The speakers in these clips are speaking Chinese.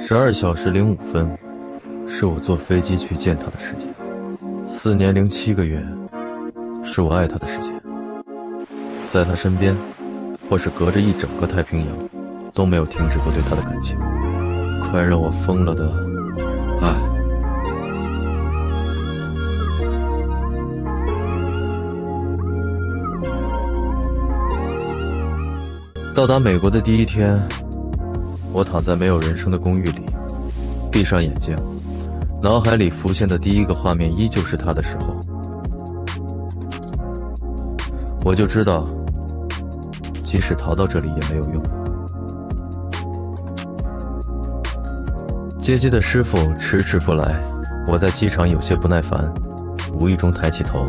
12小时05分，是我坐飞机去见他的时间。4年零7个月，是我爱他的时间。在他身边，或是隔着一整个太平洋，都没有停止过对他的感情。快让我疯了的爱。到达美国的第一天，我躺在没有人声的公寓里，闭上眼睛，脑海里浮现的第一个画面依旧是他的时候，我就知道，即使逃到这里也没有用。接机的师傅迟迟不来，我在机场有些不耐烦，无意中抬起头，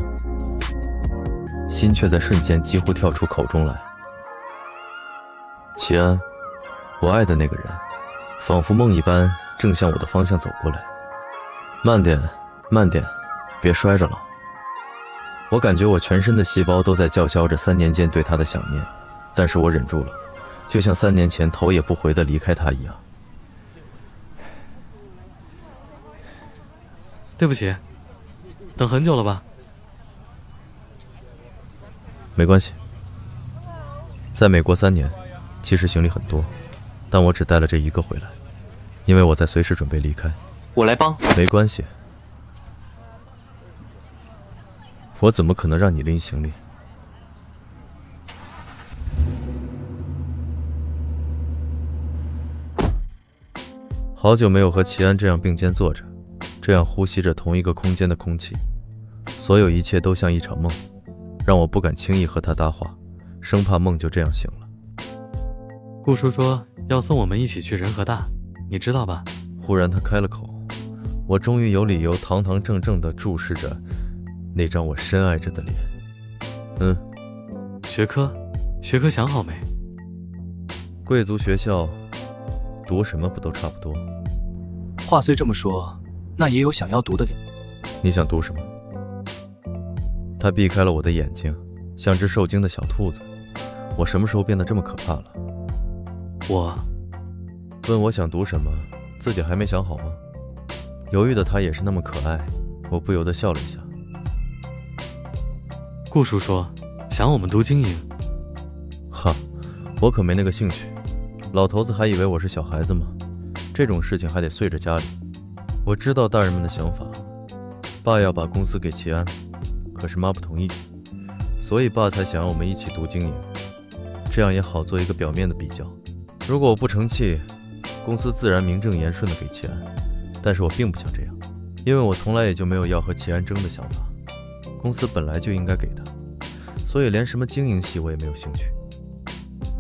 心却在瞬间几乎跳出口中来。齐安，我爱的那个人，仿佛梦一般正向我的方向走过来。慢点，慢点，别摔着了。我感觉我全身的细胞都在叫嚣着3年间对他的想念，但是我忍住了，就像3年前头也不回地离开他一样。对不起，等很久了吧？没关系，在美国3年，其实行李很多，但我只带了这一个回来，因为我在随时准备离开。我来帮。没关系，我怎么可能让你拎行李？好久没有和齐安这样并肩坐着，这样呼吸着同一个空间的空气，所有一切都像一场梦，让我不敢轻易和他搭话，生怕梦就这样醒了。顾叔说要送我们一起去仁和大，你知道吧？忽然他开了口，我终于有理由堂堂正正地注视着那张我深爱着的脸。学科想好没？贵族学校读什么不都差不多？话虽这么说，那也有想要读的。你想读什么？他避开了我的眼睛，像只受惊的小兔子。我什么时候变得这么可怕了？我问我想读什么，自己还没想好吗？犹豫的他也是那么可爱，我不由得笑了一下。顾叔说想我们读经营。哈，我可没那个兴趣。老头子还以为我是小孩子吗？这种事情还得碎着家里。我知道大人们的想法，爸要把公司给齐安，可是妈不同意，所以爸才想让我们一起读经营，这样也好做一个表面的比较。如果我不成器，公司自然名正言顺的给齐安，但是我并不想这样，因为我从来也就没有要和齐安争的想法，公司本来就应该给他，所以连什么经营系我也没有兴趣。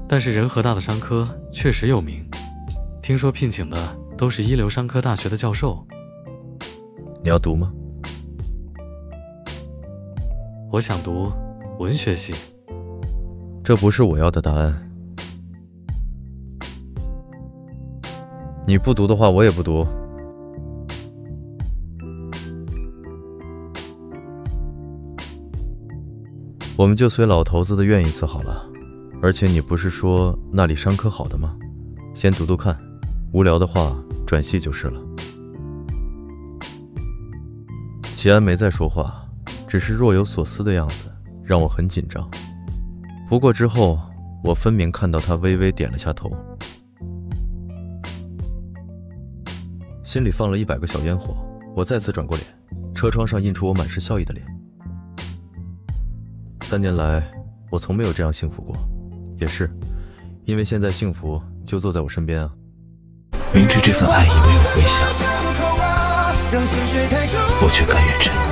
但是仁和大的商科确实有名，听说聘请的都是一流商科大学的教授。你要读吗？我想读文学系。这不是我要的答案。你不读的话，我也不读。我们就随老头子的愿一次好了。而且你不是说那里商科好的吗？先读读看，无聊的话转系就是了。齐安没再说话，只是若有所思的样子，让我很紧张。不过之后，我分明看到他微微点了下头。心里放了100个小烟火，我再次转过脸，车窗上映出我满是笑意的脸。3年来，我从没有这样幸福过，也是因为现在幸福就坐在我身边啊。明知这份爱已没有回响，我却甘愿沉默。